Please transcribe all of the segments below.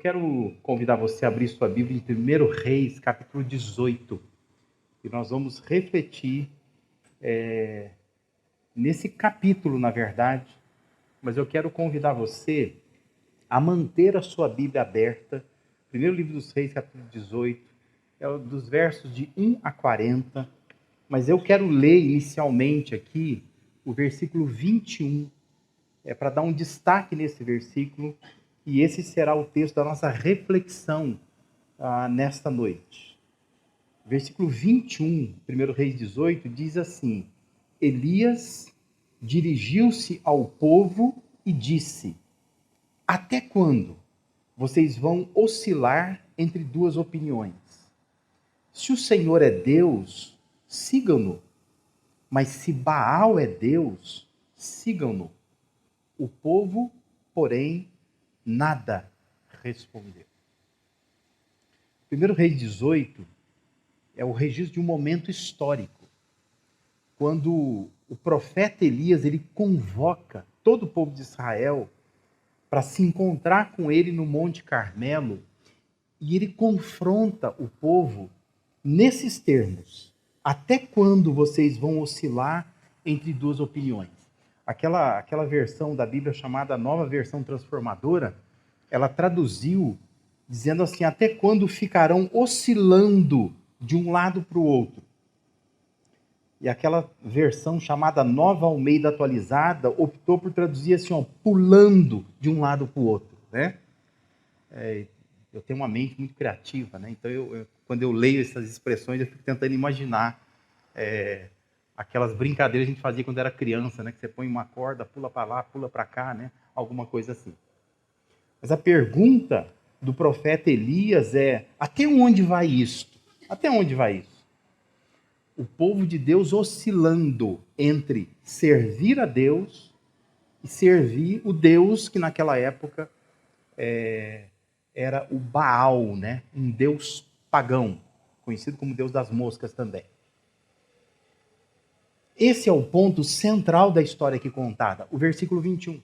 quero convidar você a abrir sua Bíblia em 1 Reis, capítulo 18. E nós vamos refletir nesse capítulo, na verdade. Mas eu quero convidar você a manter a sua Bíblia aberta. Primeiro livro dos Reis, capítulo 18, é dos versos de 1 a 40. Mas eu quero ler inicialmente aqui o versículo 21, para dar um destaque nesse versículo. E esse será o texto da nossa reflexão nesta noite. Versículo 21, 1 Reis 18, diz assim: Elias dirigiu-se ao povo e disse: Até quando vocês vão oscilar entre duas opiniões? Se o Senhor é Deus, sigam-no. Mas se Baal é Deus, sigam-no. O povo, porém, nada respondeu. 1 Reis 18 é o registro de um momento histórico, quando o profeta Elias ele convoca todo o povo de Israel para se encontrar com ele no Monte Carmelo, e ele confronta o povo nesses termos: até quando vocês vão oscilar entre duas opiniões? Aquela versão da Bíblia chamada Nova Versão Transformadora, ela traduziu dizendo assim: até quando ficarão oscilando de um lado para o outro? E aquela versão chamada Nova Almeida Atualizada optou por traduzir assim, pulando de um lado para o outro, né? Eu tenho uma mente muito criativa, né? Então quando eu leio essas expressões, eu fico tentando imaginar aquelas brincadeiras que a gente fazia quando era criança, né? Que você põe uma corda, pula para lá, pula para cá, né? Alguma coisa assim. Mas a pergunta do profeta Elias é: até onde vai isto? Até onde vai isso? O povo de Deus oscilando entre servir a Deus e servir o Deus que naquela época era o Baal, né? Um deus pagão, conhecido como Deus das moscas também. Esse é o ponto central da história aqui contada, o versículo 21.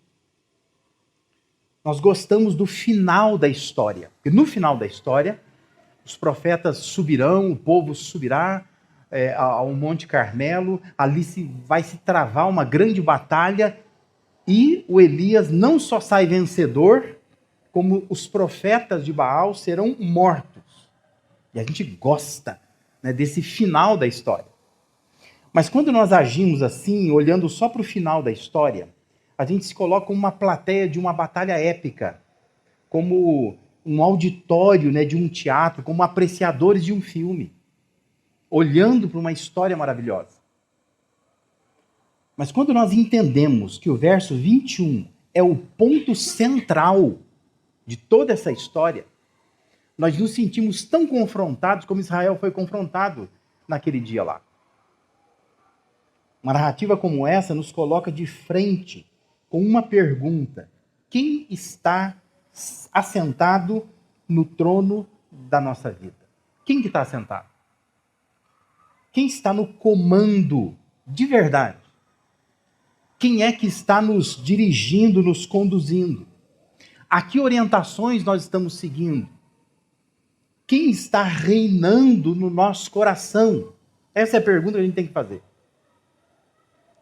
Nós gostamos do final da história, porque no final da história, os profetas subirão, o povo subirá ao Monte Carmelo, ali vai se travar uma grande batalha, e o Elias não só sai vencedor, como os profetas de Baal serão mortos. E a gente gosta, né, desse final da história. Mas quando nós agimos assim, olhando só para o final da história, a gente se coloca como uma plateia de uma batalha épica, como um auditório, né, de um teatro, como apreciadores de um filme, olhando para uma história maravilhosa. Mas quando nós entendemos que o verso 21 é o ponto central de toda essa história, nós nos sentimos tão confrontados como Israel foi confrontado naquele dia lá. Uma narrativa como essa nos coloca de frente com uma pergunta: quem está assentado no trono da nossa vida? Quem que está assentado? Quem está no comando de verdade? Quem é que está nos dirigindo, nos conduzindo? A que orientações nós estamos seguindo? Quem está reinando no nosso coração? Essa é a pergunta que a gente tem que fazer.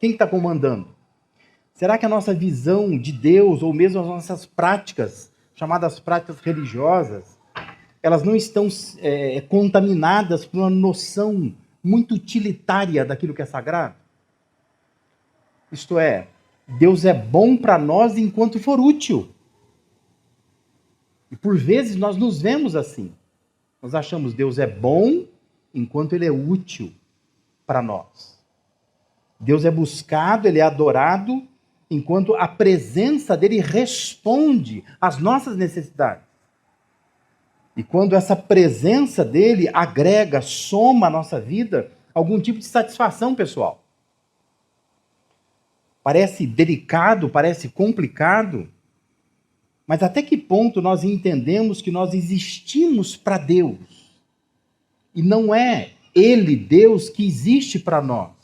Quem está comandando? Será que a nossa visão de Deus, ou mesmo as nossas práticas, chamadas práticas religiosas, elas não estão contaminadas por uma noção muito utilitária daquilo que é sagrado? Isto é, Deus é bom para nós enquanto for útil. E por vezes nós nos vemos assim. Nós achamos Deus é bom enquanto Ele é útil para nós. Deus é buscado, Ele é adorado, enquanto a presença dEle responde às nossas necessidades. E quando essa presença dEle agrega, soma à nossa vida algum tipo de satisfação pessoal. Parece delicado, parece complicado, mas até que ponto nós entendemos que nós existimos para Deus? E não é Ele, Deus, que existe para nós.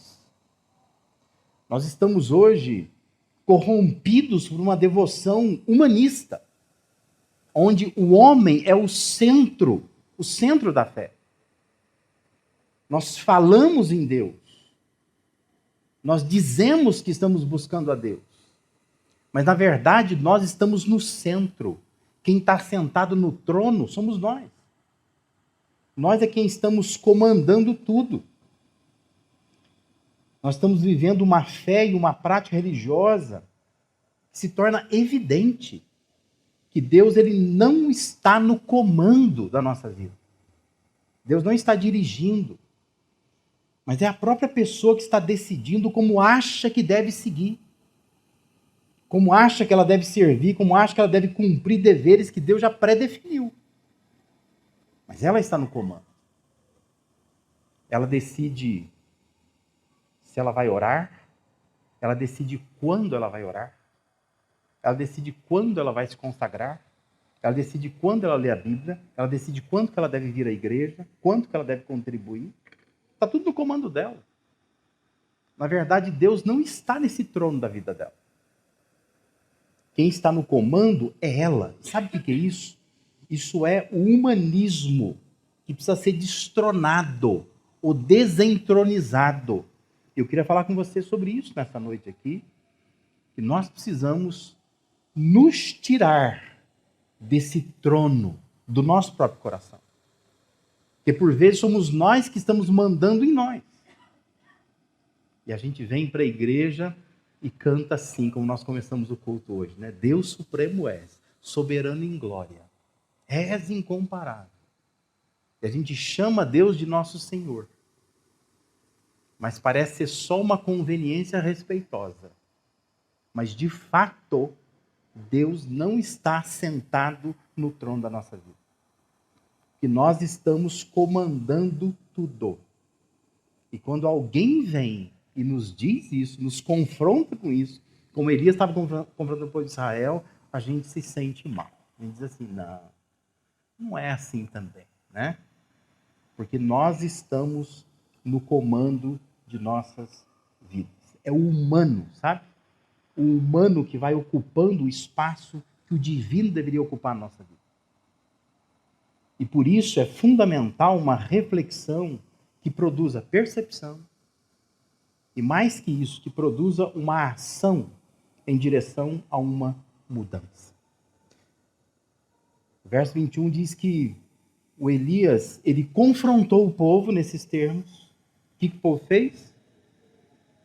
Nós estamos hoje corrompidos por uma devoção humanista. onde o homem é o centro da fé. Nós falamos em Deus. Nós dizemos que estamos buscando a Deus. Mas, na verdade, nós estamos no centro. Quem está sentado no trono somos nós. Nós é quem estamos comandando tudo. Nós estamos vivendo uma fé e uma prática religiosa que se torna evidente que Deus ele não está no comando da nossa vida. Deus não está dirigindo. Mas é a própria pessoa que está decidindo como acha que deve seguir. Como acha que ela deve servir, como acha que ela deve cumprir deveres que Deus já pré-definiu. Mas ela está no comando. Ela decide se ela vai orar, ela decide quando ela vai orar, ela decide quando ela vai se consagrar, ela decide quando ela lê a Bíblia, ela decide quanto que ela deve vir à igreja, quanto que ela deve contribuir. Está tudo no comando dela. Na verdade, Deus não está nesse trono da vida dela. Quem está no comando é ela. Sabe o que é isso? Isso é o humanismo que precisa ser destronado ou desentronizado. Eu queria falar com você sobre isso nessa noite aqui, que nós precisamos nos tirar desse trono do nosso próprio coração. Porque por vezes somos nós que estamos mandando em nós. E a gente vem para a igreja e canta assim, como nós começamos o culto hoje, né? Deus supremo és, soberano em glória, és incomparável. E a gente chama Deus de nosso Senhor. Mas parece ser só uma conveniência respeitosa. Mas, de fato, Deus não está sentado no trono da nossa vida. Que nós estamos comandando tudo. E quando alguém vem e nos diz isso, nos confronta com isso, como Elias estava confrontando o povo de Israel, a gente se sente mal. A gente diz assim, não é assim também, né? Porque nós estamos no comando de nossas vidas. É o humano, sabe? O humano que vai ocupando o espaço que o divino deveria ocupar na nossa vida. E por isso é fundamental uma reflexão que produza percepção e, mais que isso, que produza uma ação em direção a uma mudança. O verso 21 diz que o Elias, ele confrontou o povo nesses termos. O que o povo fez?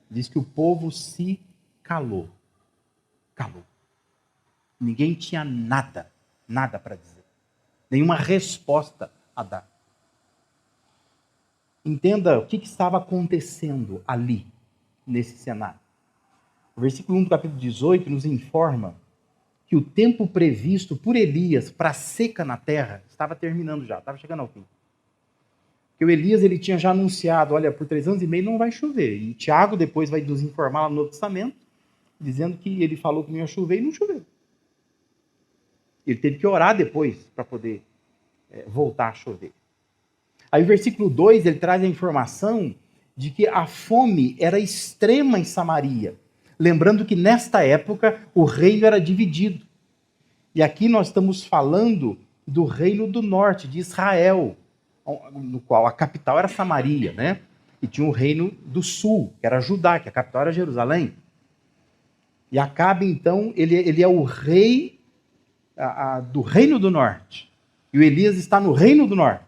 Diz que o povo se calou. Calou. Ninguém tinha nada para dizer. Nenhuma resposta a dar. Entenda o que estava acontecendo ali, nesse cenário. O versículo 1 do capítulo 18 nos informa que o tempo previsto por Elias para a seca na terra estava terminando já, estava chegando ao fim. Porque o Elias ele tinha já anunciado, olha, por 3 anos e meio não vai chover. E Tiago depois vai nos informar lá no Novo Testamento, dizendo que ele falou que não ia chover e não choveu. Ele teve que orar depois para poder voltar a chover. Aí o versículo 2, ele traz a informação de que a fome era extrema em Samaria. Lembrando que nesta época o reino era dividido. E aqui nós estamos falando do reino do norte, de Israel, no qual a capital era Samaria, né? E tinha o reino do sul, que era Judá, que a capital era Jerusalém. E Acabe, então, ele é o rei do reino do norte. E o Elias está no reino do norte.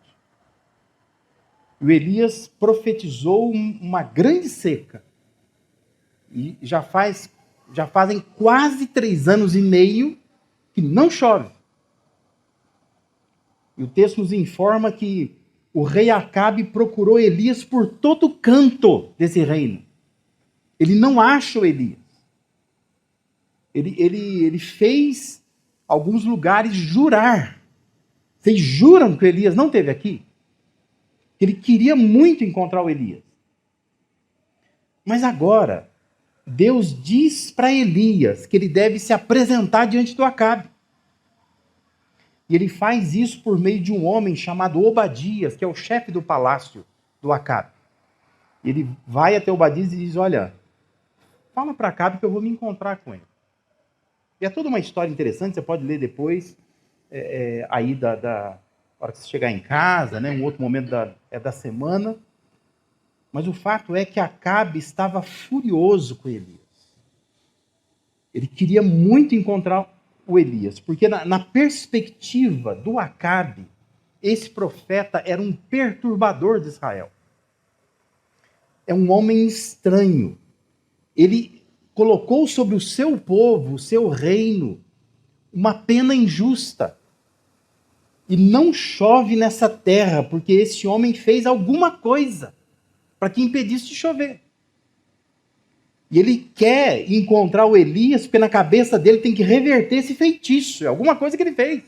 E o Elias profetizou uma grande seca. E já fazem quase 3 anos e meio que não chove. E o texto nos informa que o rei Acabe procurou Elias por todo canto desse reino. Ele não acha o Elias. Ele fez alguns lugares jurar. Vocês juram que o Elias não esteve aqui? Ele queria muito encontrar o Elias. Mas agora, Deus diz para Elias que ele deve se apresentar diante do Acabe. E ele faz isso por meio de um homem chamado Obadias, que é o chefe do palácio do Acabe. Ele vai até Obadias e diz, olha, fala para Acabe que eu vou me encontrar com ele. E é toda uma história interessante, você pode ler depois. aí da hora que você chegar em casa, né? Um outro momento da semana. Mas o fato é que Acabe estava furioso com Elias. Ele queria muito encontrar o Elias, porque na perspectiva do Acabe, esse profeta era um perturbador de Israel. É um homem estranho. Ele colocou sobre o seu povo, o seu reino, uma pena injusta. E não chove nessa terra, porque esse homem fez alguma coisa para que impedisse de chover. E ele quer encontrar o Elias, porque na cabeça dele tem que reverter esse feitiço. É alguma coisa que ele fez.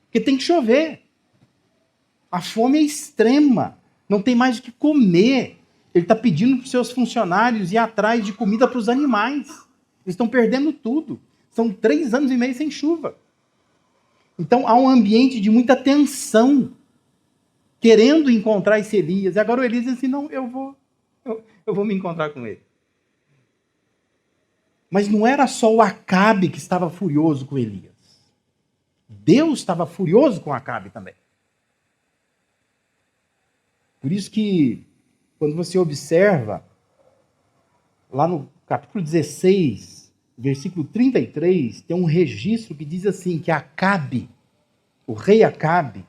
Porque tem que chover. A fome é extrema. Não tem mais o que comer. Ele está pedindo para os seus funcionários ir atrás de comida para os animais. Eles estão perdendo tudo. São 3 anos e meio sem chuva. Então há um ambiente de muita tensão, querendo encontrar esse Elias. E agora o Elias diz assim, não, eu vou me encontrar com ele. Mas não era só o Acabe que estava furioso com Elias. Deus estava furioso com Acabe também. Por isso que, quando você observa, lá no capítulo 16, versículo 33, tem um registro que diz assim, que Acabe, o rei Acabe,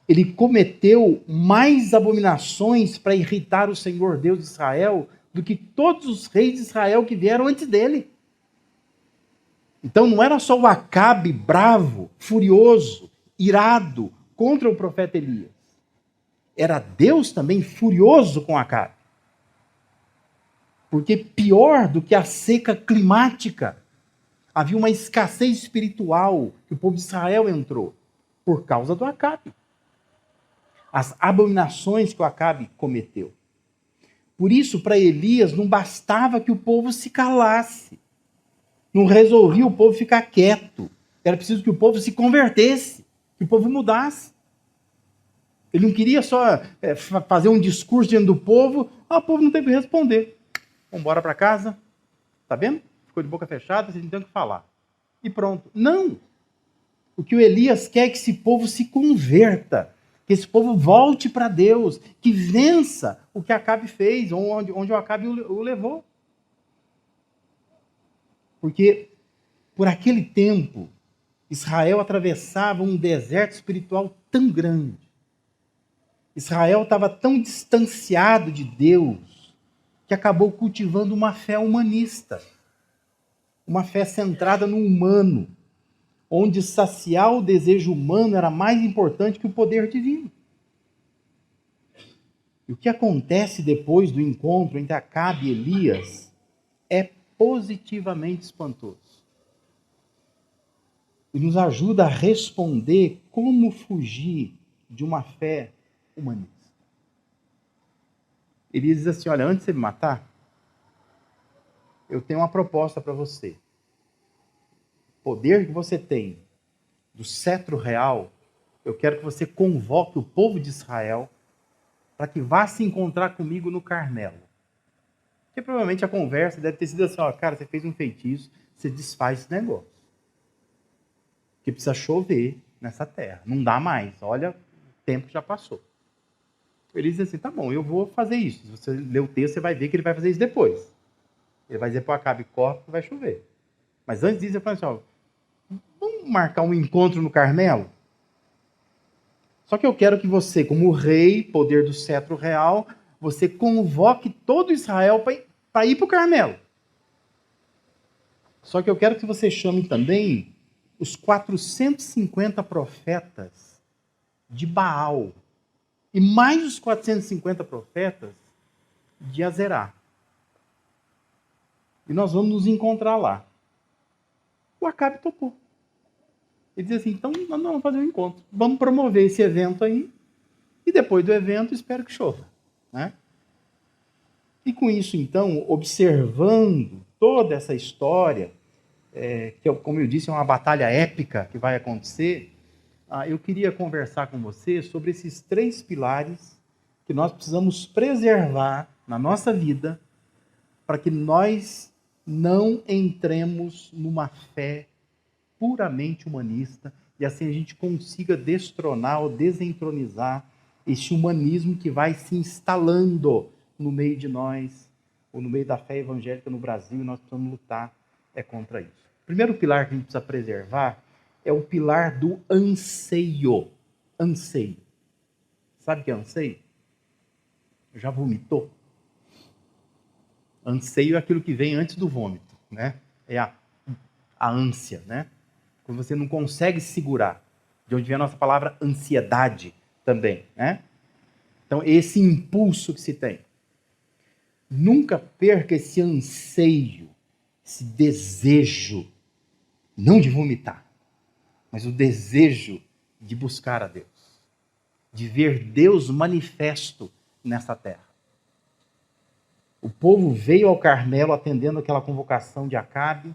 ele cometeu mais abominações para irritar o Senhor Deus de Israel do que todos os reis de Israel que vieram antes dele. Então não era só o Acabe bravo, furioso, irado contra o profeta Elias. Era Deus também furioso com Acabe. Porque pior do que a seca climática, havia uma escassez espiritual que o povo de Israel entrou por causa do Acabe. As abominações que o Acabe cometeu. Por isso, para Elias, não bastava que o povo se calasse. Não resolvia o povo ficar quieto. Era preciso que o povo se convertesse, que o povo mudasse. Ele não queria só fazer um discurso diante do povo, o povo não tem que responder. Vamos embora para casa. Tá vendo? Ficou de boca fechada, vocês não tem o que falar. E pronto. Não! O que o Elias quer é que esse povo se converta, que esse povo volte para Deus, que vença o que Acabe fez, onde o Acabe o levou. Porque, por aquele tempo, Israel atravessava um deserto espiritual tão grande. Israel estava tão distanciado de Deus que acabou cultivando uma fé humanista. Uma fé centrada no humano, onde saciar o desejo humano era mais importante que o poder divino. E o que acontece depois do encontro entre Acabe e Elias é positivamente espantoso. E nos ajuda a responder como fugir de uma fé humanista. Ele diz assim, olha, antes de você me matar, eu tenho uma proposta para você. O poder que você tem do cetro real, eu quero que você convoque o povo de Israel para que vá se encontrar comigo no Carmelo. Porque provavelmente a conversa deve ter sido assim, ó, cara, você fez um feitiço, você desfaz esse negócio. Porque precisa chover nessa terra. Não dá mais. Olha, o tempo que já passou. Ele diz assim, tá bom, eu vou fazer isso. Se você ler o texto, você vai ver que ele vai fazer isso depois. Ele vai dizer para o Acabe, corre que vai chover. Mas antes disso, eu falei assim, ó, vamos marcar um encontro no Carmelo? Só que eu quero que você, como rei, poder do cetro real, você convoque todo Israel para ir para o Carmelo. Só que eu quero que você chame também os 450 profetas de Baal. E mais os 450 profetas de Azerá. E nós vamos nos encontrar lá. O Acabe topou. Ele diz assim, então nós vamos fazer um encontro. Vamos promover esse evento aí. E depois do evento, espero que chova. Né? E com isso, então, observando toda essa história, que, como eu disse, é uma batalha épica que vai acontecer, eu queria conversar com você sobre esses 3 pilares que nós precisamos preservar na nossa vida para que nós não entremos numa fé puramente humanista e assim a gente consiga destronar ou desentronizar esse humanismo que vai se instalando no meio de nós, ou no meio da fé evangélica no Brasil, e nós precisamos lutar contra isso. O primeiro pilar que a gente precisa preservar é o pilar do anseio. Anseio. Sabe o que é anseio? Já vomitou? Anseio é aquilo que vem antes do vômito, né? É a ânsia, né? Quando você não consegue segurar. De onde vem a nossa palavra ansiedade também, né? Então, esse impulso que se tem. Nunca perca esse anseio, esse desejo, não de vomitar, mas o desejo de buscar a Deus, de ver Deus manifesto nessa terra. O povo veio ao Carmelo atendendo aquela convocação de Acabe,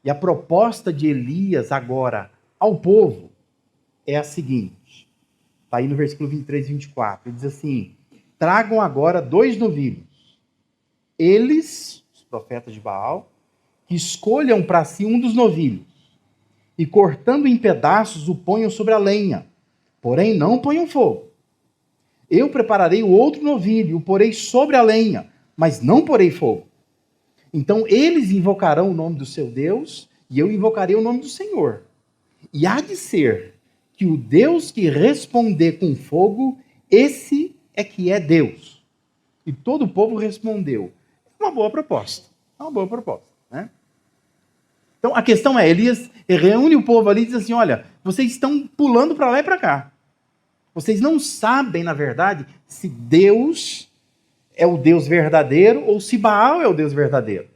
e a proposta de Elias agora ao povo é a seguinte, está aí no versículo 23 e 24, ele diz assim: tragam agora 2 novilhos, eles, os profetas de Baal, que escolham para si um dos novilhos, e cortando em pedaços o ponham sobre a lenha, porém não ponham fogo. Eu prepararei o outro novilho, o porei sobre a lenha, mas não porei fogo. Então eles invocarão o nome do seu Deus, e eu invocarei o nome do Senhor. E há de ser que o Deus que responder com fogo, esse é que é Deus. E todo o povo respondeu. É uma boa proposta. É uma boa proposta, né? Então a questão é, Elias reúne o povo ali e diz assim, olha, vocês estão pulando para lá e para cá. Vocês não sabem, na verdade, se Deus é o Deus verdadeiro ou se Baal é o Deus verdadeiro.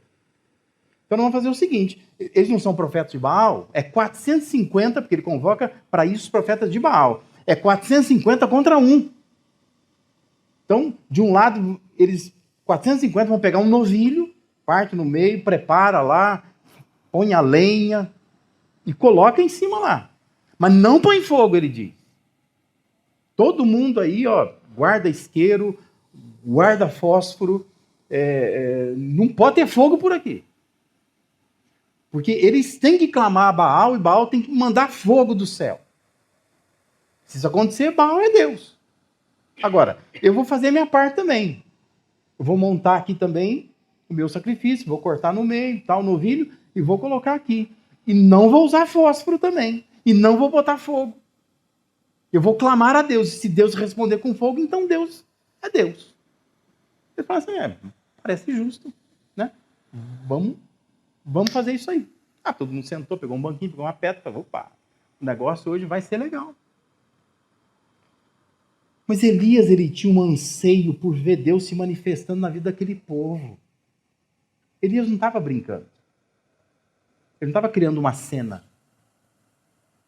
Então nós vamos fazer o seguinte, eles não são profetas de Baal, é 450, porque ele convoca para isso os profetas de Baal. É 450 contra 1. Então, de um lado, eles 450 vão pegar um novilho, parte no meio, prepara lá, põe a lenha e coloca em cima lá. Mas não põe fogo, ele diz. Todo mundo aí, ó, guarda isqueiro, guarda fósforo, não pode ter fogo por aqui. Porque eles têm que clamar a Baal e Baal tem que mandar fogo do céu. Se isso acontecer, Baal é Deus. Agora, eu vou fazer a minha parte também. Eu vou montar aqui também o meu sacrifício, vou cortar no meio, tal, novilho, e vou colocar aqui. E não vou usar fósforo também. E não vou botar fogo. Eu vou clamar a Deus. E se Deus responder com fogo, então Deus é Deus. Você fala assim, parece justo, né? Vamos fazer isso aí. Todo mundo sentou, pegou um banquinho, pegou uma pedra, falou, opa, o negócio hoje vai ser legal. Mas Elias, ele tinha um anseio por ver Deus se manifestando na vida daquele povo. Elias não estava brincando. Ele não estava criando uma cena.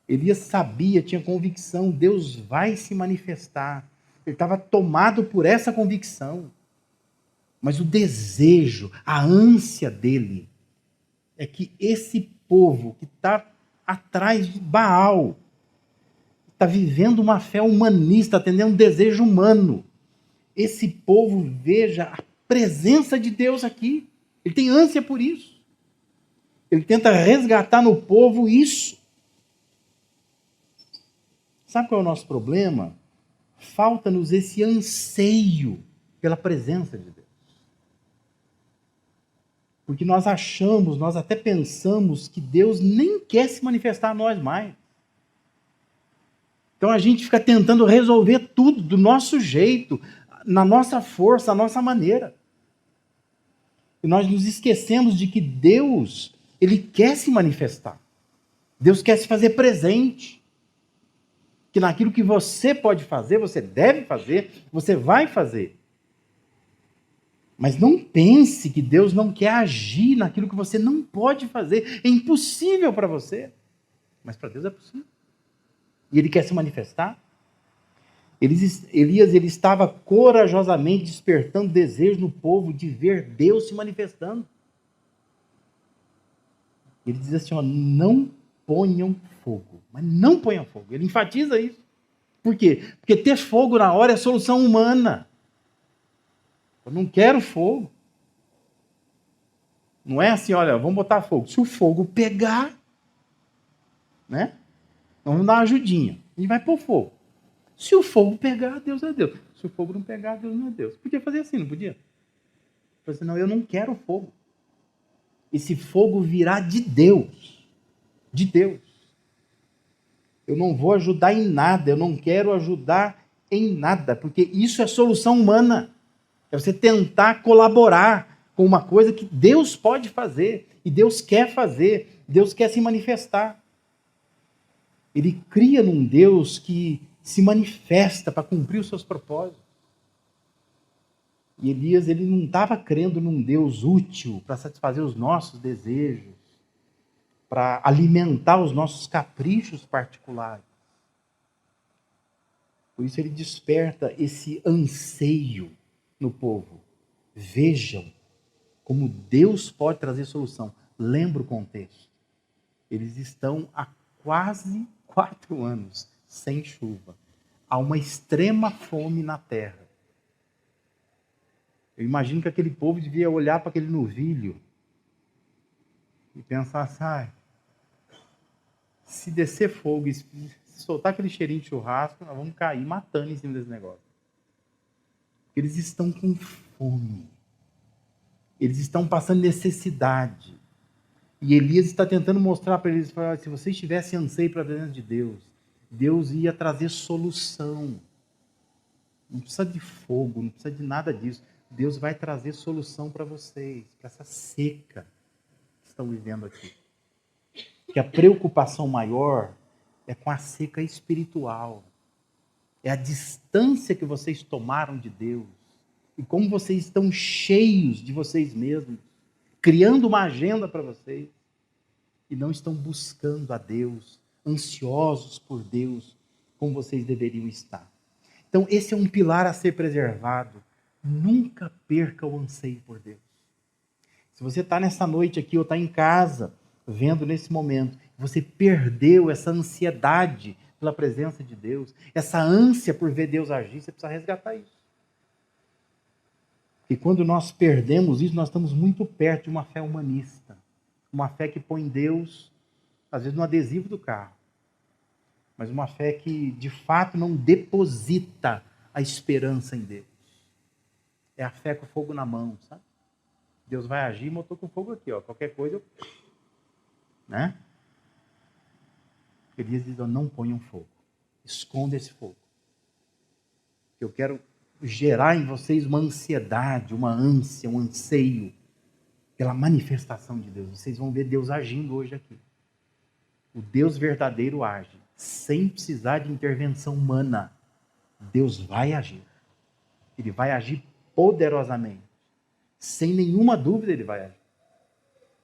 Elias sabia, tinha convicção, Deus vai se manifestar. Ele estava tomado por essa convicção. Mas o desejo, a ânsia dele, é que esse povo que está atrás de Baal, está vivendo uma fé humanista, atendendo um desejo humano, esse povo veja a presença de Deus aqui. Ele tem ânsia por isso. Ele tenta resgatar no povo isso. Sabe qual é o nosso problema? Falta-nos esse anseio pela presença de Deus. Porque nós achamos, nós até pensamos que Deus nem quer se manifestar a nós mais. Então a gente fica tentando resolver tudo do nosso jeito, na nossa força, na nossa maneira. E nós nos esquecemos de que Deus, Ele quer se manifestar. Deus quer se fazer presente. Que naquilo que você pode fazer, você deve fazer, você vai fazer. Mas não pense que Deus não quer agir naquilo que você não pode fazer. É impossível para você. Mas para Deus é possível. E Ele quer se manifestar. Elias ele estava corajosamente despertando desejo no povo de ver Deus se manifestando. Ele diz assim, não ponham fogo. Mas não ponham fogo. Ele enfatiza isso. Por quê? Porque ter fogo na hora é solução humana. Eu não quero fogo. Não é assim, olha, vamos botar fogo. Se o fogo pegar, né? Vamos dar uma ajudinha. A gente vai pôr fogo. Se o fogo pegar, Deus é Deus. Se o fogo não pegar, Deus não é Deus. Podia fazer assim, não podia? Eu falei assim, não, eu não quero fogo. Esse fogo virá de Deus. De Deus. Eu não vou ajudar em nada. Eu não quero ajudar em nada. Porque isso é solução humana. É você tentar colaborar com uma coisa que Deus pode fazer. E Deus quer fazer. Deus quer se manifestar. Ele cria num Deus que se manifesta para cumprir os seus propósitos. E Elias, ele não estava crendo num Deus útil para satisfazer os nossos desejos, para alimentar os nossos caprichos particulares. Por isso ele desperta esse anseio no povo. Vejam como Deus pode trazer solução. Lembra o contexto. Eles estão há quase 4 anos sem chuva. Há uma extrema fome na terra. Eu imagino que aquele povo devia olhar para aquele novilho e pensar assim, se descer fogo e soltar aquele cheirinho de churrasco, nós vamos cair matando em cima desse negócio. Eles estão com fome. Eles estão passando necessidade. E Elias está tentando mostrar para eles, se vocês tivessem anseio para a presença de Deus, Deus ia trazer solução. Não precisa de fogo, não precisa de nada disso. Deus vai trazer solução para vocês, para essa seca que estão vivendo aqui. Que a preocupação maior é com a seca espiritual. É a distância que vocês tomaram de Deus. E como vocês estão cheios de vocês mesmos, criando uma agenda para vocês, e não estão buscando a Deus, ansiosos por Deus, como vocês deveriam estar. Então, esse é um pilar a ser preservado. Nunca perca o anseio por Deus. Se você está nessa noite aqui, ou está em casa, vendo nesse momento, você perdeu essa ansiedade pela presença de Deus, essa ânsia por ver Deus agir, você precisa resgatar isso. E quando nós perdemos isso, nós estamos muito perto de uma fé humanista. Uma fé que põe Deus, às vezes, no adesivo do carro. Mas uma fé que, de fato, não deposita a esperança em Deus. É a fé com o fogo na mão, sabe? Deus vai agir, mas eu estou com fogo aqui, ó. Qualquer coisa eu... Né? Elias diz, não ponham fogo. Esconda esse fogo. Eu quero gerar em vocês uma ansiedade, uma ânsia, um anseio pela manifestação de Deus. Vocês vão ver Deus agindo hoje aqui. O Deus verdadeiro age, sem precisar de intervenção humana. Deus vai agir. Ele vai agir poderosamente. Sem nenhuma dúvida ele vai agir.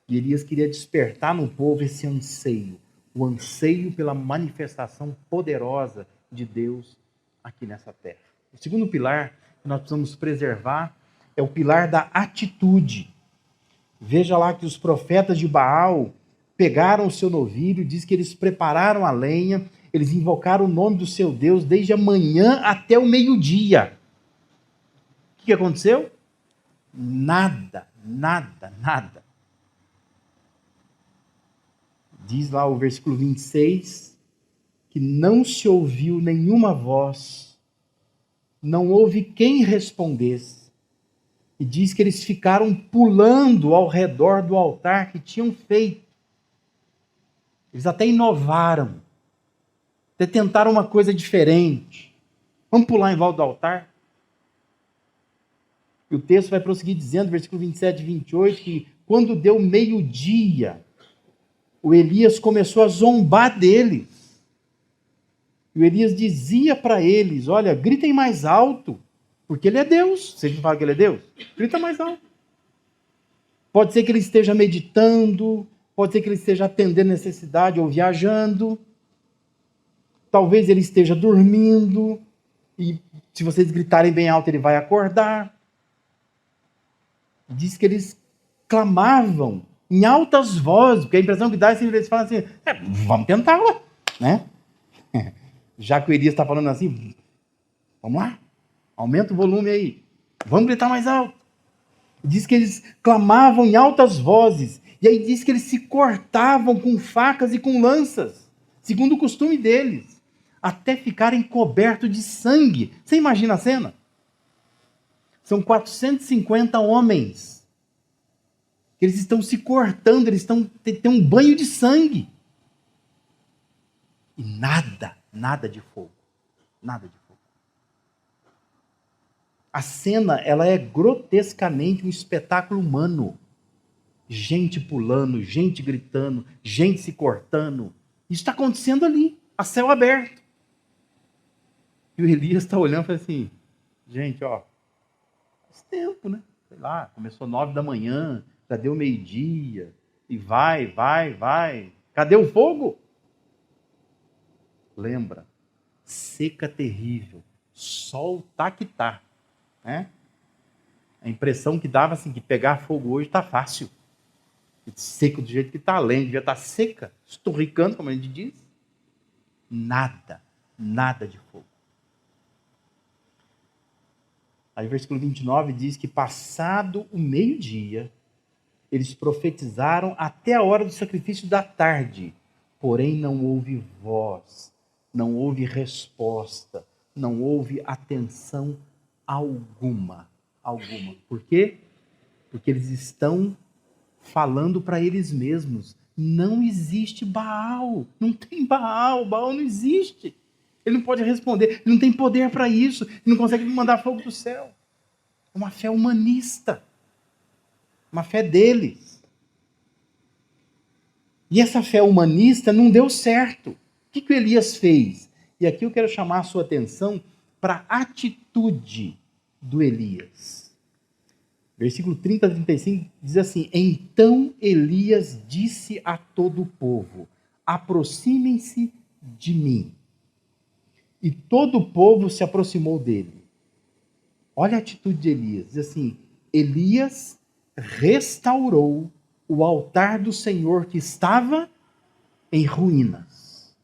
E Elias queria despertar no povo esse anseio. O anseio pela manifestação poderosa de Deus aqui nessa terra. O segundo pilar que nós precisamos preservar é o pilar da atitude. Veja lá que os profetas de Baal pegaram o seu novilho, diz que eles prepararam a lenha, eles invocaram o nome do seu Deus desde a manhã até o meio-dia. O que aconteceu? Nada. Diz lá o versículo 26, que não se ouviu nenhuma voz, não houve quem respondesse. E diz que eles ficaram pulando ao redor do altar que tinham feito. Eles até inovaram, até tentaram uma coisa diferente. Vamos pular em volta do altar? E o texto vai prosseguir dizendo, versículo 27 e 28, que quando deu meio-dia, o Elias começou a zombar deles. E o Elias dizia para eles, olha, gritem mais alto, porque ele é Deus. Vocês não falam que ele é Deus? Grita mais alto. Pode ser que ele esteja meditando, pode ser que ele esteja atendendo necessidade ou viajando. Talvez ele esteja dormindo, e se vocês gritarem bem alto, ele vai acordar. Diz que eles clamavam em altas vozes, porque a impressão que dá é que eles falam assim, vamos tentar, né? Já que o Elias está falando assim, vamos lá, aumenta o volume aí, vamos gritar mais alto. Diz que eles clamavam em altas vozes, e aí diz que eles se cortavam com facas e com lanças. segundo o costume deles, até ficarem cobertos de sangue. Você imagina a cena? São 450 homens. Eles estão se cortando, eles estão têm um banho de sangue. E nada de fogo. Nada de fogo. A cena, ela é grotescamente um espetáculo humano. Gente pulando, gente gritando, gente se cortando. Isso está acontecendo ali, a céu aberto. E o Elias está olhando e fala assim, gente, ó, faz tempo, né? Sei lá, começou 9 da manhã, já deu meio-dia, e vai. Cadê o fogo? Lembra, seca terrível, sol tá que tá, né? A impressão que dava assim, que pegar fogo hoje tá fácil. Seco do jeito que está, a lenha devia estar seca, esturricando, como a gente diz. Nada de fogo. Aí, versículo 29 diz que, passado o meio-dia, eles profetizaram até a hora do sacrifício da tarde. Porém, não houve voz, não houve resposta, não houve atenção alguma. Por quê? Porque eles estão falando para eles mesmos, não existe Baal, não tem Baal não existe. Ele não pode responder, ele não tem poder para isso, ele não consegue mandar fogo do céu. É uma fé humanista, uma fé deles. E essa fé humanista não deu certo. O que o Elias fez? E aqui eu quero chamar a sua atenção para a atitude do Elias. Versículo 30 a 35 diz assim: Então Elias disse a todo o povo: aproximem-se de mim. E todo o povo se aproximou dele. Olha a atitude de Elias. Diz assim: Elias restaurou o altar do Senhor que estava em ruínas.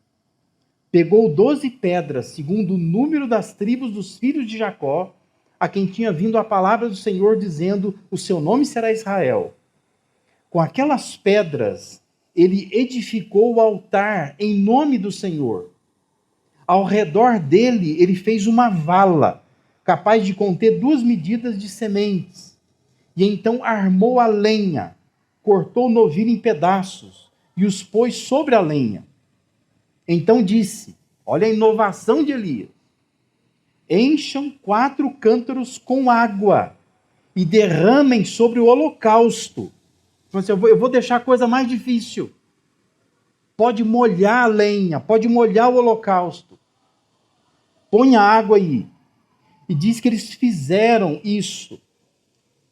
Pegou 12 pedras, segundo o número das tribos dos filhos de Jacó, a quem tinha vindo a palavra do Senhor, dizendo: o seu nome será Israel. Com aquelas pedras, ele edificou o altar em nome do Senhor. Ao redor dele, ele fez uma vala, capaz de conter 2 medidas de sementes. E então armou a lenha, cortou o novilho em pedaços e os pôs sobre a lenha. Então disse, olha a inovação de Elias: encham 4 cântaros com água e derramem sobre o holocausto. Eu vou deixar a coisa mais difícil. Pode molhar a lenha, pode molhar o holocausto. Põe a água aí. E diz que eles fizeram isso.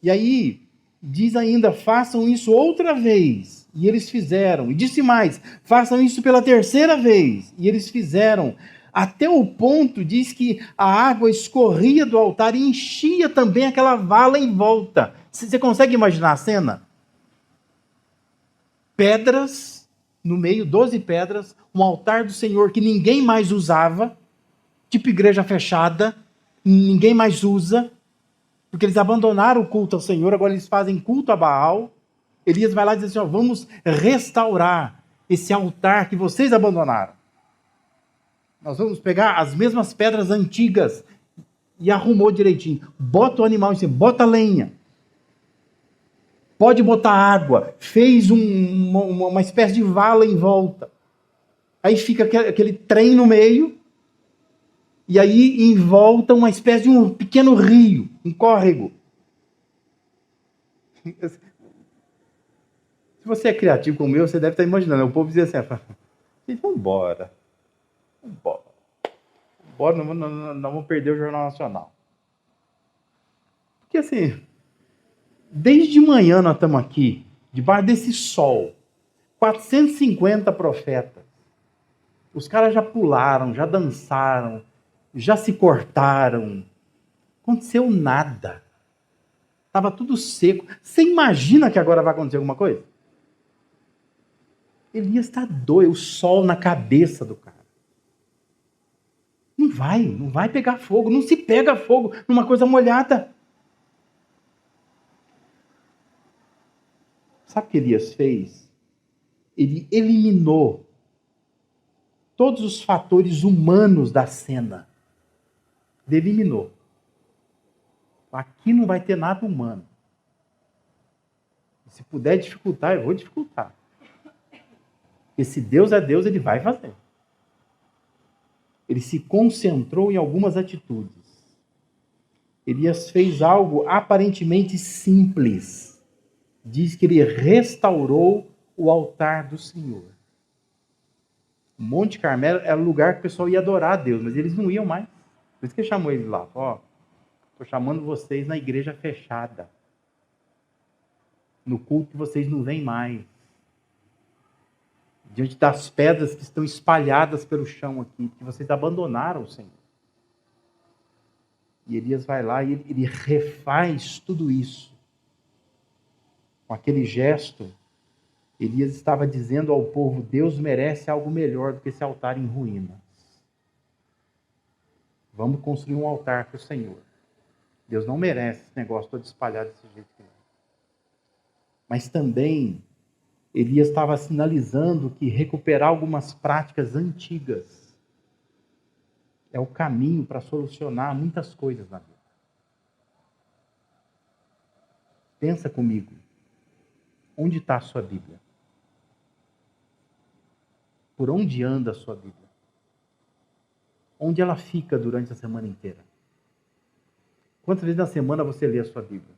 E aí, diz ainda, façam isso outra vez. E eles fizeram. E disse mais, façam isso pela 3ª vez. E eles fizeram. Até o ponto, diz que a água escorria do altar e enchia também aquela vala em volta. Você consegue imaginar a cena? Pedras, no meio, 12 pedras, um altar do Senhor que ninguém mais usava, tipo igreja fechada, ninguém mais usa, porque eles abandonaram o culto ao Senhor, agora eles fazem culto a Baal. Elias vai lá e diz assim: ó, vamos restaurar esse altar que vocês abandonaram. Nós vamos pegar as mesmas pedras antigas e arrumou direitinho. Bota o animal em cima, bota a lenha. Pode botar água. Fez uma espécie de vala em volta. Aí fica aquele trem no meio. E aí em volta uma espécie de um pequeno rio, um córrego. Se você é criativo como eu, você deve estar imaginando. O povo dizia assim: vamos embora. Bora, não vamos perder o Jornal Nacional. Porque assim, desde manhã nós estamos aqui, debaixo desse sol, 450 profetas. Os caras já pularam, já dançaram, já se cortaram. Aconteceu nada. Estava tudo seco. Você imagina que agora vai acontecer alguma coisa? Elias está doido, o sol na cabeça do cara. Não vai pegar fogo, não se pega fogo numa coisa molhada. Sabe o que Elias fez? Ele eliminou todos os fatores humanos da cena. Ele eliminou. Aqui não vai ter nada humano. Se puder dificultar, eu vou dificultar. Porque se Deus é Deus, ele vai fazer. Ele se concentrou em algumas atitudes. Elias fez algo aparentemente simples. Diz que ele restaurou o altar do Senhor. O Monte Carmelo era o lugar que o pessoal ia adorar a Deus, mas eles não iam mais. Por isso que ele chamou eles lá. Ó, estou chamando vocês na igreja fechada. No culto que vocês não vêm mais. Diante das pedras que estão espalhadas pelo chão aqui, que vocês abandonaram o Senhor. E Elias vai lá e ele refaz tudo isso. Com aquele gesto, Elias estava dizendo ao povo, Deus merece algo melhor do que esse altar em ruínas. Vamos construir um altar para o Senhor. Deus não merece esse negócio todo espalhado desse jeito que é. Mas também, Elias estava sinalizando que recuperar algumas práticas antigas é o caminho para solucionar muitas coisas na vida. Pensa comigo. Onde está a sua Bíblia? Por onde anda a sua Bíblia? Onde ela fica durante a semana inteira? Quantas vezes na semana você lê a sua Bíblia?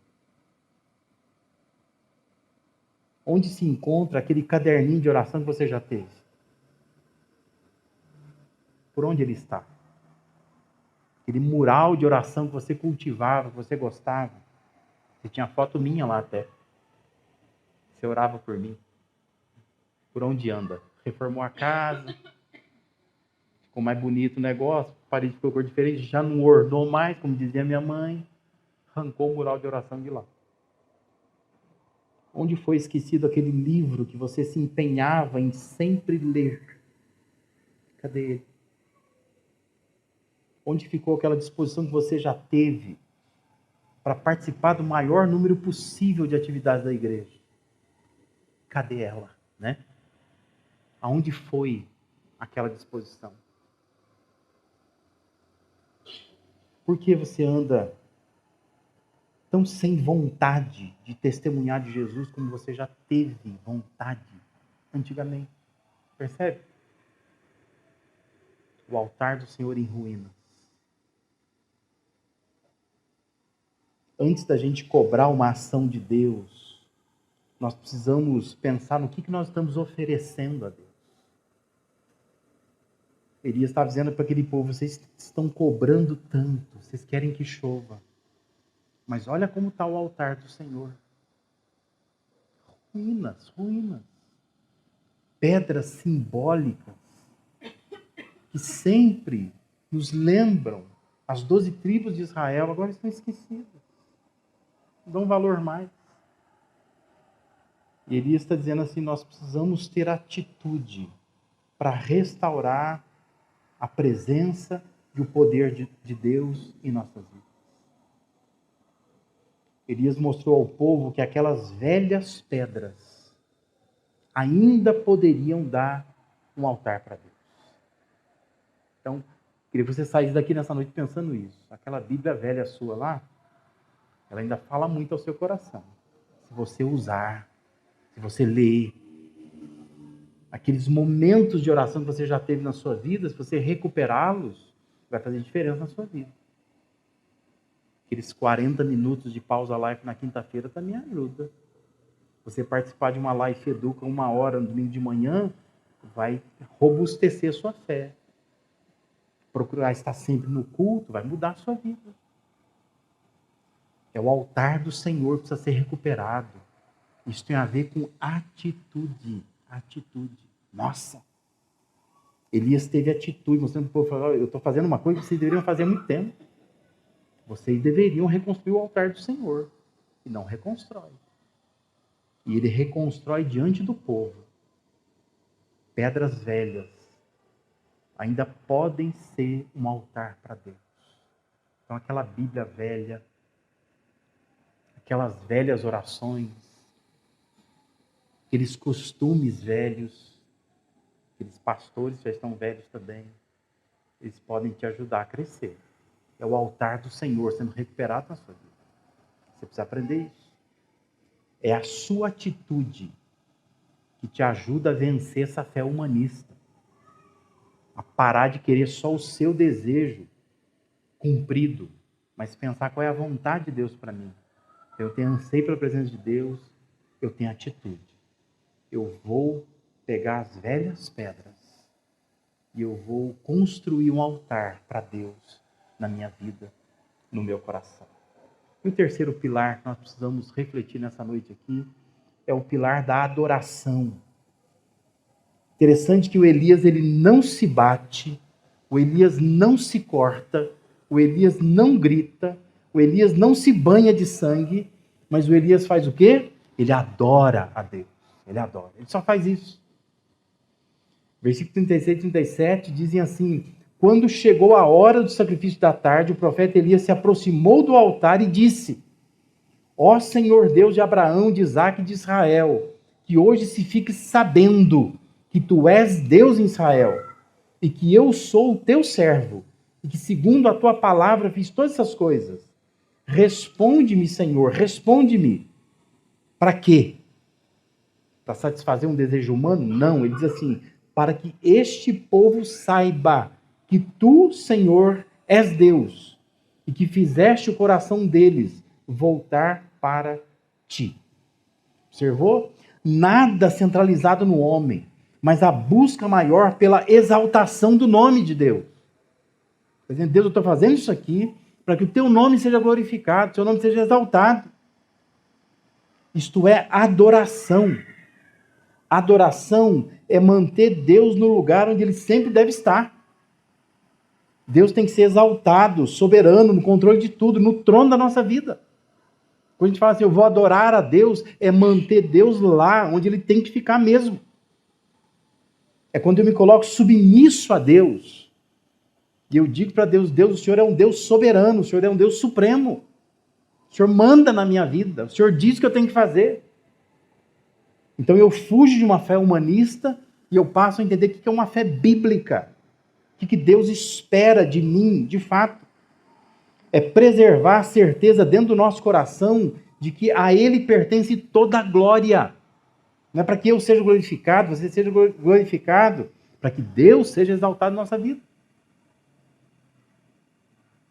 Onde se encontra aquele caderninho de oração que você já teve? Por onde ele está? Aquele mural de oração que você cultivava, que você gostava. Você tinha foto minha lá até. Você orava por mim. Por onde anda? Reformou a casa. Ficou mais bonito o negócio. A parede ficou cor diferente. Já não ornou mais, como dizia minha mãe. Arrancou o mural de oração de lá. Onde foi esquecido aquele livro que você se empenhava em sempre ler? Cadê ele? Onde ficou aquela disposição que você já teve para participar do maior número possível de atividades da igreja? Cadê ela, né? Aonde foi aquela disposição? Por que você anda tão sem vontade de testemunhar de Jesus como você já teve vontade antigamente? Percebe? O altar do Senhor em ruínas. Antes da gente cobrar uma ação de Deus, nós precisamos pensar no que nós estamos oferecendo a Deus. Elias estava dizendo para aquele povo, vocês estão cobrando tanto, vocês querem que chova. Mas olha como está o altar do Senhor. Ruínas, ruínas. Pedras simbólicas que sempre nos lembram as 12 tribos de Israel, agora estão esquecidas. Não dão valor mais. E Elias está dizendo assim, nós precisamos ter atitude para restaurar a presença e o poder de Deus em nossas vidas. Elias mostrou ao povo que aquelas velhas pedras ainda poderiam dar um altar para Deus. Então, queria que você saísse daqui nessa noite pensando isso. Aquela Bíblia velha sua lá, ela ainda fala muito ao seu coração. Se você usar, se você ler, aqueles momentos de oração que você já teve na sua vida, se você recuperá-los, vai fazer diferença na sua vida. Aqueles 40 minutos de pausa live na quinta-feira também ajuda. Você participar de uma live Educa 1 hora no domingo de manhã, vai robustecer a sua fé. Procurar estar sempre no culto, vai mudar a sua vida. É o altar do Senhor que precisa ser recuperado. Isso tem a ver com atitude. Atitude. Nossa! Elias teve atitude, mostrando para o povo, eu estou fazendo uma coisa que vocês deveriam fazer há muito tempo. Vocês deveriam reconstruir o altar do Senhor. E não reconstrói. E ele reconstrói diante do povo. Pedras velhas ainda podem ser um altar para Deus. Então aquela Bíblia velha, aquelas velhas orações, aqueles costumes velhos, Aqueles pastores já estão velhos também. Eles podem te ajudar a crescer. É o altar do Senhor sendo recuperado na sua vida. Você precisa aprender isso. É a sua atitude que te ajuda a vencer essa fé humanista. A parar de querer só o seu desejo cumprido, mas pensar qual é a vontade de Deus para mim. Eu tenho anseio pela presença de Deus, eu tenho atitude. Eu vou pegar as velhas pedras e eu vou construir um altar para Deus na minha vida, no meu coração. E o terceiro pilar que nós precisamos refletir nessa noite aqui é o pilar da adoração. Interessante que o Elias ele não se bate, o Elias não se corta, o Elias não grita, o Elias não se banha de sangue, mas o Elias faz o quê? Ele adora a Deus. Ele adora. Ele só faz isso. Versículo 36 e 37 dizem assim: quando chegou a hora do sacrifício da tarde, o profeta Elias se aproximou do altar e disse: ó Senhor Deus de Abraão, de Isaque e de Israel, que hoje se fique sabendo que tu és Deus em Israel e que eu sou o teu servo e que segundo a tua palavra fiz todas essas coisas. Responde-me, Senhor, responde-me. Para quê? Para satisfazer um desejo humano? Não, ele diz assim: para que este povo saiba que tu, Senhor, és Deus e que fizeste o coração deles voltar para ti. Observou? Nada centralizado no homem, mas a busca maior pela exaltação do nome de Deus. Por exemplo, Deus, eu estou fazendo isso aqui para que o teu nome seja glorificado, o teu nome seja exaltado. Isto é adoração. Adoração é manter Deus no lugar onde ele sempre deve estar. Deus tem que ser exaltado, soberano, no controle de tudo, no trono da nossa vida. Quando a gente fala assim, eu vou adorar a Deus, é manter Deus lá onde ele tem que ficar mesmo. É quando eu me coloco submisso a Deus. E eu digo para Deus, Deus, o Senhor é um Deus soberano, o Senhor é um Deus supremo. O Senhor manda na minha vida, o Senhor diz o que eu tenho que fazer. Então eu fujo de uma fé humanista e eu passo a entender o que é uma fé bíblica. O que Deus espera de mim, de fato. É preservar a certeza dentro do nosso coração de que a Ele pertence toda a glória. Não é para que eu seja glorificado, você seja glorificado, para que Deus seja exaltado na nossa vida.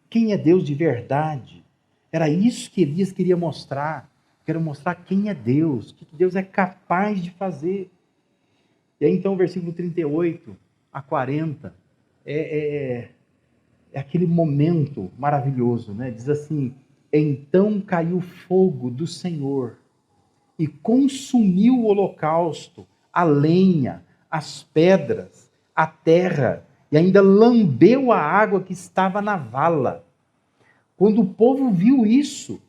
Quem é Deus de verdade? Era isso que Elias queria mostrar. Quero mostrar quem é Deus, o que Deus é capaz de fazer. E aí então o versículo 38 a 40 é aquele momento maravilhoso, né? Diz assim: então caiu fogo do Senhor e consumiu o holocausto, a lenha, as pedras, a terra, e ainda lambeu a água que estava na vala. Quando o povo viu isso,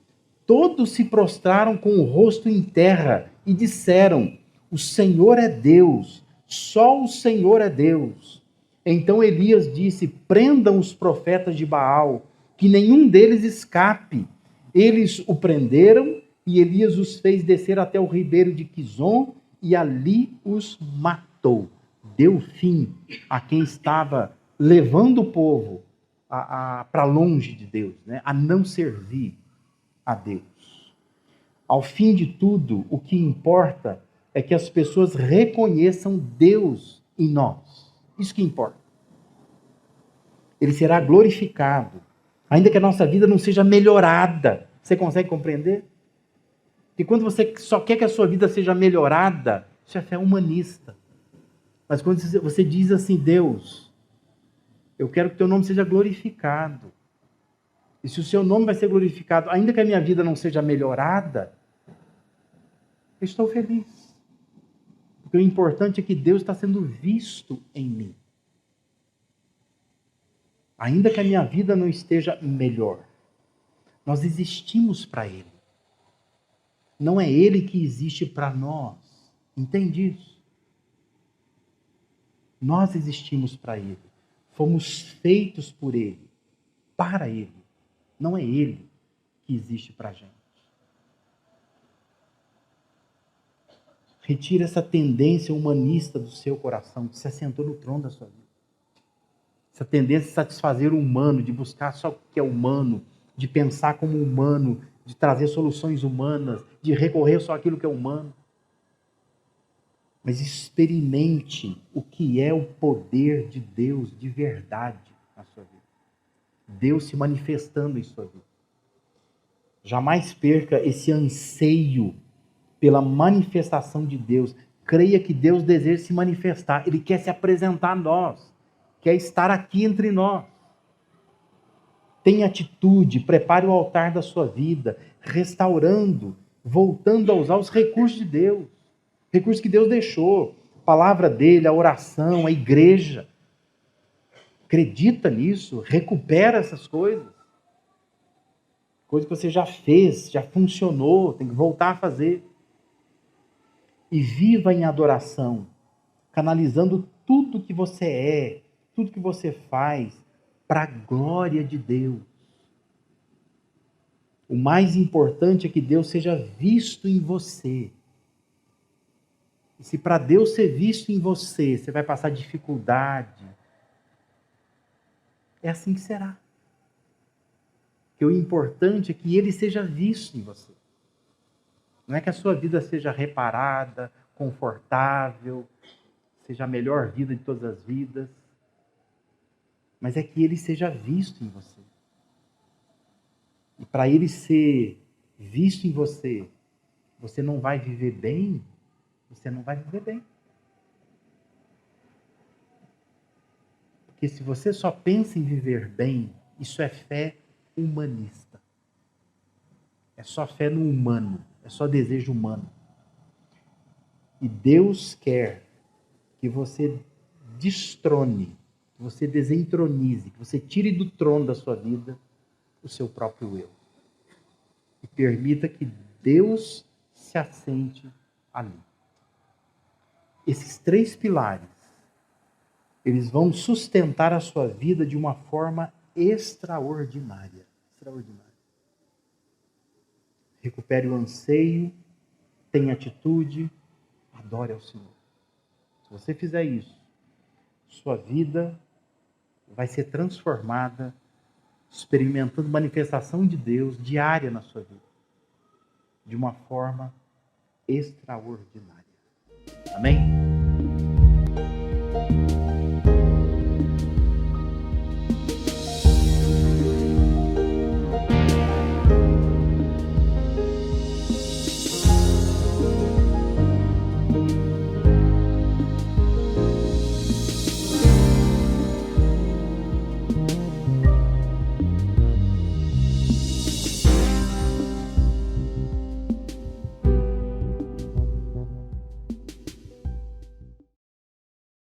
todos se prostraram com o rosto em terra e disseram: o Senhor é Deus, só o Senhor é Deus. Então Elias disse: prendam os profetas de Baal, que nenhum deles escape. Eles o prenderam e Elias os fez descer até o ribeiro de Quizon e ali os matou. Deu fim a quem estava levando o povo para longe de Deus, né? A não servir a Deus. Ao fim de tudo, o que importa é que as pessoas reconheçam Deus em nós. Isso que importa. Ele será glorificado, ainda que a nossa vida não seja melhorada. Você consegue compreender? Que quando você só quer que a sua vida seja melhorada, isso é fé humanista. Mas quando você diz assim: Deus, eu quero que teu nome seja glorificado. E se o seu nome vai ser glorificado, ainda que a minha vida não seja melhorada, eu estou feliz. Porque o importante é que Deus está sendo visto em mim. Ainda que a minha vida não esteja melhor, nós existimos para Ele. Não é Ele que existe para nós. Entende isso? Nós existimos para Ele. Fomos feitos por Ele, para Ele. Não é Ele que existe para a gente. Retira essa tendência humanista do seu coração, que se assentou no trono da sua vida. Essa tendência de satisfazer o humano, de buscar só o que é humano, de pensar como humano, de trazer soluções humanas, de recorrer só àquilo que é humano. Mas experimente o que é o poder de Deus de verdade na sua vida. Deus se manifestando em sua vida. Jamais perca esse anseio pela manifestação de Deus. Creia que Deus deseja se manifestar. Ele quer se apresentar a nós. Quer estar aqui entre nós. Tenha atitude, prepare o altar da sua vida, restaurando, voltando a usar os recursos de Deus. Recursos que Deus deixou. A palavra dele, a oração, a igreja. Acredita nisso, recupera essas coisas. Coisa que você já fez, já funcionou, tem que voltar a fazer. E viva em adoração, canalizando tudo que você é, tudo que você faz, para a glória de Deus. O mais importante é que Deus seja visto em você. E se para Deus ser visto em você, você vai passar dificuldade, é assim que será. Porque o importante é que Ele seja visto em você. Não é que a sua vida seja reparada, confortável, seja a melhor vida de todas as vidas, mas é que Ele seja visto em você. E para Ele ser visto em você, você não vai viver bem, você não vai viver bem. Porque se você só pensa em viver bem, isso é fé humanista. É só fé no humano, é só desejo humano. E Deus quer que você destrone, que você desentronize, que você tire do trono da sua vida o seu próprio eu. E permita que Deus se assente ali. Esses 3 pilares, eles vão sustentar a sua vida de uma forma extraordinária. Extraordinária. Recupere o anseio, tenha atitude, adore ao Senhor. Se você fizer isso, sua vida vai ser transformada, experimentando manifestação de Deus diária na sua vida, de uma forma extraordinária. Amém?